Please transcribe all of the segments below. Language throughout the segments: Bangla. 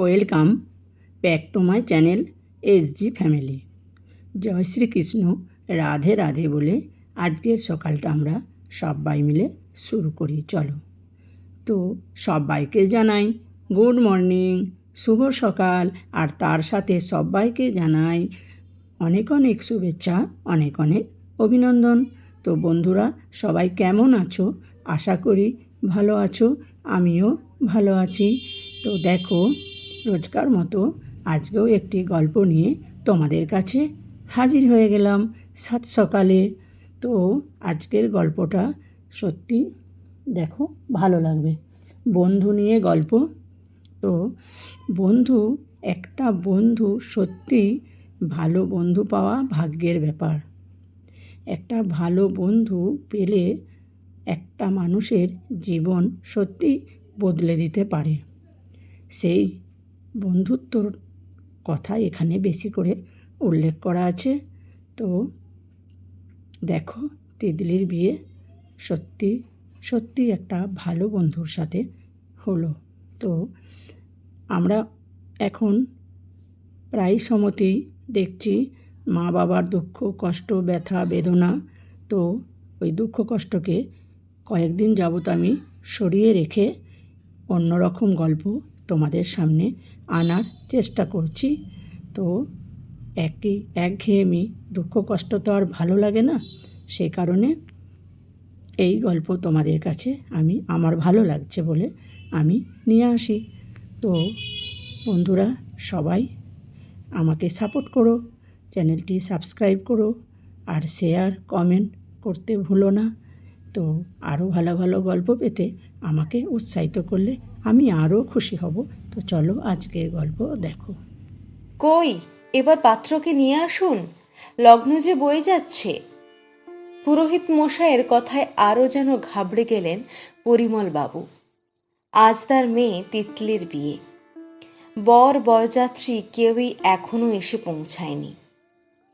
Welcome back to my channel SG family. জয় শ্রীকৃষ্ণ, রাধে রাধে বলে আজকের সকালটা আমরা সবাই মিলে শুরু করি। চলো, তো সবাইকে জানাই গুড মর্নিং, শুভ সকাল, আর তার সাথে সবাইকে জানাই অনেক অনেক শুভেচ্ছা, অনেক অনেক অভিনন্দন। তো বন্ধুরা, সবাই কেমন আছো? আশা করি ভালো আছো, আমিও ভালো আছি। তো দেখো, রোজকার মতো আজকেও একটি গল্প নিয়ে তোমাদের কাছে হাজির হয়ে গেলাম সাত সকালে। তো আজকের গল্পটা সত্যি দেখো ভালো লাগবে। বন্ধু নিয়ে গল্প। তো একটা বন্ধু সত্যি ভালো বন্ধু পাওয়া ভাগ্যের ব্যাপার। একটা ভালো বন্ধু পেলে একটা মানুষের জীবন সত্যি বদলে দিতে পারে। সেই বন্ধুত্বর কথা এখানে বেশি করে উল্লেখ করা আছে। তো দেখো, তিতলির বিয়ে সত্যি সত্যি একটা ভালো বন্ধুর সাথে হলো। তো আমরা এখন প্রায় সময়তেই দেখছি মা বাবার দুঃখ কষ্ট ব্যথা বেদনা। তো ওই দুঃখ কষ্টকে কয়েকদিন যাবত আমি সরিয়ে রেখে অন্যরকম গল্প তোমাদের সামনে আনার চেষ্টা করছি। তো একঘেয়েমি দুঃখ কষ্ট তো আর ভালো লাগে না, সে কারণে এই গল্প তোমাদের কাছে আমার ভালো লাগছে বলে আমি নিয়ে আসি। তো বন্ধুরা, সবাই আমাকে সাপোর্ট করো, চ্যানেলটি সাবস্ক্রাইব করো, আর শেয়ার কমেন্ট করতে ভুলো না। তো আরও ভালো ভালো গল্প পেতে আমাকে উৎসাহিত করলে আমি আরও খুশি হব। তো চলো আজকের গল্প দেখো। কই, এবার পাত্রকে নিয়ে আসুন, লগ্ন যে বয়ে যাচ্ছে। পুরোহিত মশাইয়ের কথায় আরও যেন ঘাবড়ে গেলেন পরিমল বাবু। আজ তার মেয়ে তিতলির বিয়ে। বর বরযাত্রী কেউই এখনো এসে পৌঁছায়নি।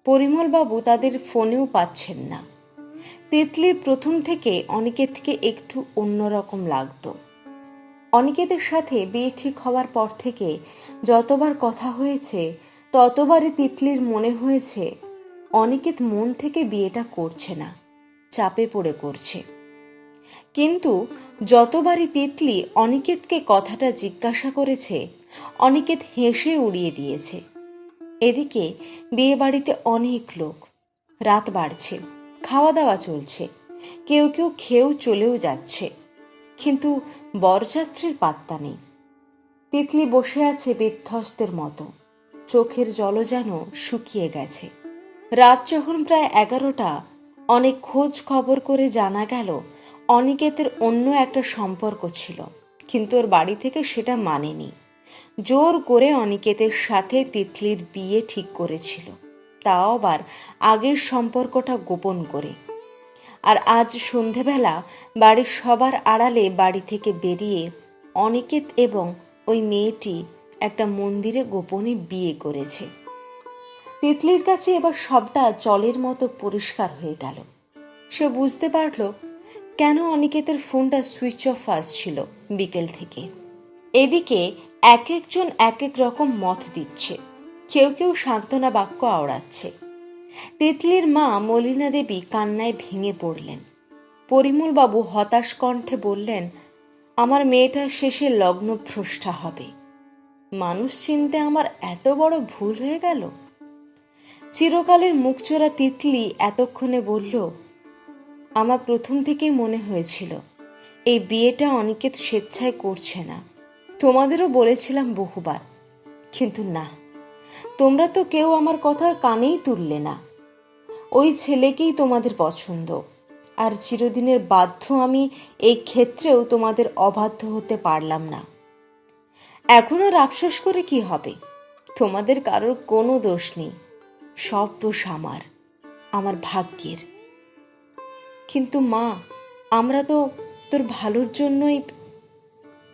পরিমল বাবু তাদের ফোনেও পাচ্ছেন না। তিতলির প্রথম থেকে অনিকেত থেকে একটু অন্যরকম লাগতো। অনিকেতের সাথে বিয়ে ঠিক হওয়ার পর থেকে যতবার কথা হয়েছে ততবারই তিতলির মনে হয়েছে অনিকেত মন থেকে বিয়েটা করছে না, চাপে পড়ে করছে। কিন্তু যতবারই তিতলি অনিকেতকে কথাটা জিজ্ঞাসা করেছে, অনিকেত হেসে উড়িয়ে দিয়েছে। এদিকে বিয়ে বাড়িতে অনেক লোক, রাত বাড়ছে, খাওয়া দাওয়া চলছে, কেউ কেউ খেয়েও চলেও যাচ্ছে, কিন্তু বরযাত্রীর পাত্তা নেই। তিতলি বসে আছে বিধ্বস্তের মতো, চোখের জল যেন শুকিয়ে গেছে। রাত যখন প্রায় 11টা, অনেক খোঁজ খবর করে জানা গেল অনিকেতের অন্য একটা সম্পর্ক ছিল, কিন্তু ওর বাড়ি থেকে সেটা মানেনি। জোর করে অনিকেতের সাথে তিতলির বিয়ে ঠিক করেছিল, তাও আবার আগের সম্পর্কটা গোপন করে। আর আজ সন্ধেবেলা বাড়ির সবার আড়ালে বাড়ি থেকে বেরিয়ে অনিকেত এবং ওই মেয়েটি একটা মন্দিরে গোপনে বিয়ে করেছে। তিতলির কাছে এবার সবটা জলের মতো পরিষ্কার হয়ে গেল। সে বুঝতে পারল কেন অনিকেতের ফোনটা সুইচ অফ আসছিল বিকেল থেকে। এদিকে এক একজন এক এক রকম মত দিচ্ছে, কেউ কেউ সান্ত্বনা বাক্য আওড়াচ্ছে। তিতলির মা মলিনা দেবী কান্নায় ভেঙে পড়লেন। পরিমল বাবু হতাশ কণ্ঠে বললেন, আমার মেয়েটা শেষে লগ্নভ্রষ্টা হবে। মানুষ চিনতে আমার এত বড় ভুল হয়ে গেল। চিরকালের মুখচোরা তিতলি এতক্ষণে বলল, আমার প্রথম থেকেই মনে হয়েছিল এই বিয়েটা অনিকেত স্বেচ্ছায় করছে না। তোমাদেরও বলেছিলাম বহুবার, কিন্তু না, তোমরা তো কেউ আমার কথা কানেই তুললে না। ওই ছেলেকেই তোমাদের পছন্দ, আর চিরদিনের বাধ্য আমি এই ক্ষেত্রেও তোমাদের অবাধ্য হতে পারলাম না। এখন আর আফসোস করে কি হবে? তোমাদের কারোর কোনো দোষ নেই, সব দোষ আমার ভাগ্যের। কিন্তু মা, আমরা তো তোর ভালোর জন্যই।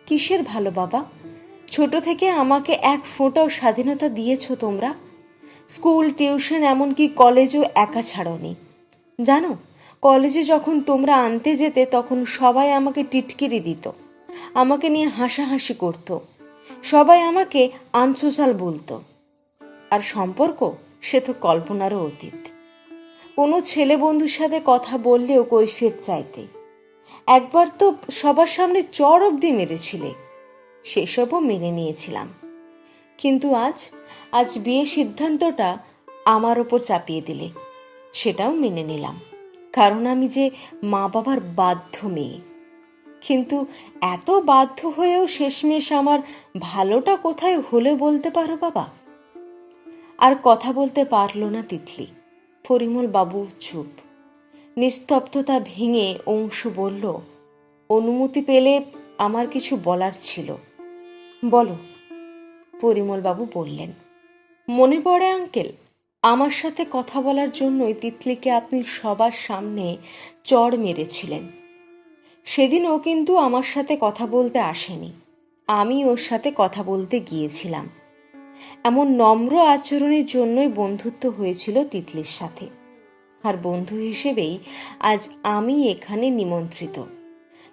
কিসের ভালো বাবা? ছোট থেকে আমাকে এক ফোঁটাও স্বাধীনতা দিয়েছ তোমরা। স্কুল টিউশন এমনকি কলেজও একা ছাড়োনি। জানো, কলেজে যখন তোমরা আনতে যেতে তখন সবাই আমাকে টিটকিরি দিত, আমাকে নিয়ে হাসাহাসি করত। সবাই আমাকে আনসোশাল বলতো। আর সম্পর্ক, সে তো কল্পনারও অতীত। কোনো ছেলে বন্ধুর সাথে কথা বললেও কৈফিয়ত চাইতে। একবার তো সবার সামনে চড় অব্দি মেরেছিলে, সেসবও মেনে নিয়েছিলাম। কিন্তু আজ বিয়ের সিদ্ধান্তটা আমার ওপর চাপিয়ে দিলে, সেটাও মেনে নিলাম, কারণ আমি যে মা বাবার বাধ্য মেয়ে। কিন্তু এত বাধ্য হয়েও শেষমেশ আমার ভালোটা কোথায় হলে বলতে পারো বাবা? আর কথা বলতে পারল না তিতলি। পরিমল বাবু চুপ। নিস্তব্ধতা ভেঙে অংশু বলল, অনুমতি পেলে আমার কিছু বলার ছিল। বলো। পরিমল বাবু বললেন, মনে পড়ে আঙ্কেল, আমার সাথে কথা বলার জন্যই তিতলিকে আপনি সবার সামনে চড় মেরেছিলেন। সেদিন ও কিন্তু আমার সাথে কথা বলতে আসেনি, আমি ওর সাথে কথা বলতে গিয়েছিলাম। এমন নম্র আচরণের জন্যই বন্ধুত্ব হয়েছিল তিতলির সাথে। আর বন্ধু হিসেবেই আজ আমি এখানে নিমন্ত্রিত।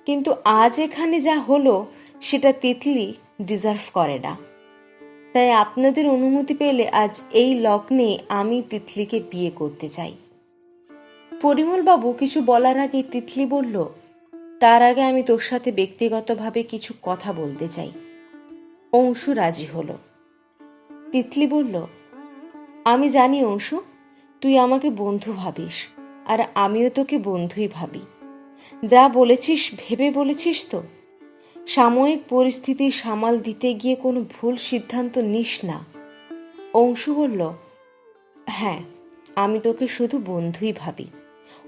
কিন্তু আজ এখানে যা হলো সেটা তিতলি ডিজার্ভ করে না। তাই আপনাদের অনুমতি পেলে আজ এই লগ্নে আমি তিতলিকে বিয়ে করতে চাই। পরিমলবাবু কিছু বলার আগে তিতলি বলল, তার আগে আমি তোর সাথে ব্যক্তিগতভাবে কিছু কথা বলতে চাই। অংশু রাজি হলো। তিতলি বলল, আমি জানি অংশু, তুই আমাকে বন্ধু ভাবিস, আর আমিও তোকে বন্ধুই ভাবি। যা বলেছিস ভেবে বলেছিস তো? সাময়িক পরিস্থিতি সামাল দিতে গিয়ে কোনো ভুল সিদ্ধান্ত নিস না। অংশু বলল, হ্যাঁ, আমি তোকে শুধু বন্ধুই ভাবি,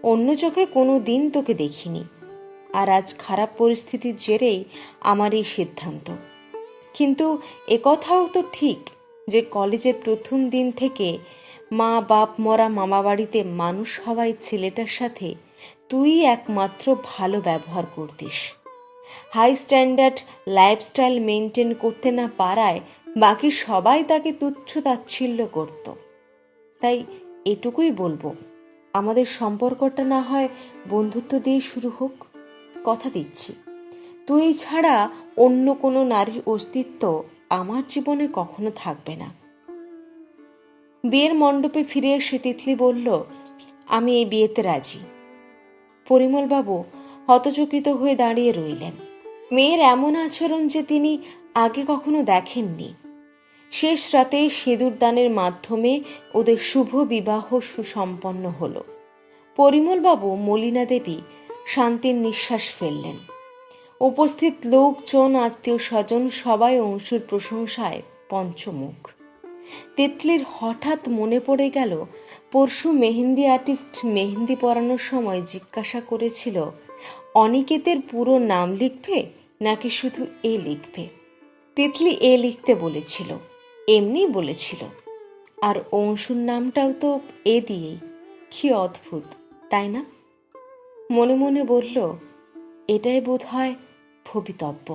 অন্য চোখে কোনো দিন তোকে দেখিনি। আর আজ খারাপ পরিস্থিতির জেরেই আমার এই সিদ্ধান্ত। কিন্তু একথাও তো ঠিক যে কলেজের প্রথম দিন থেকে মা বাপ মরা মামাবাড়িতে মানুষ হওয়ায় ছেলেটার সাথে তুই একমাত্র ভালো ব্যবহার করতিস। হাই স্ট্যান্ডার্ড লাইফস্টাইল মেনটেন করতে না পারায় বাকি সবাই তাকে তুচ্ছ তাচ্ছিল্য করত। তাই এটুকুই বলবো, আমাদের সম্পর্কটা না হয় বন্ধুত্ব দিয়ে শুরু হোক। কথা দিচ্ছি, তুই ছাড়া অন্য কোনো নারীর অস্তিত্ব আমার জীবনে কখনো থাকবে না। বিয়ের মণ্ডপে ফিরে এসে তিতলি বলল, আমি এই বিয়েতে রাজি। পরিমলবাবু হতচকিত হয়ে দাঁড়িয়ে রইলেন। মেয়ের এমন আচরণ যে তিনি আগে কখনো দেখেননি। শেষ রাতে সিঁদুর দানের মাধ্যমে ওদের শুভ বিবাহ সুসম্পন্ন হল। পরিমলবাবু, মলিনা দেবী শান্তির নিঃশ্বাস ফেললেন। উপস্থিত লোকজন, আত্মীয় স্বজন সবাই অংশুর প্রশংসায় পঞ্চমুখ। তিতলির হঠাৎ মনে পড়ে গেল, পরশু মেহেন্দি আর্টিস্ট মেহেন্দি পরানোর সময় জিজ্ঞাসা করেছিল, অনিকেতের পুরো নাম লিখবে নাকি শুধু এ লিখবে। তিতলি এ লিখতে বলেছিল, এমনি বলেছিল। আর অংশুর নামটাও তো এ দিয়েই। কি অদ্ভুত, তাই না? মনে মনে বলল, এটাই বোধ হয় ভবিতব্য।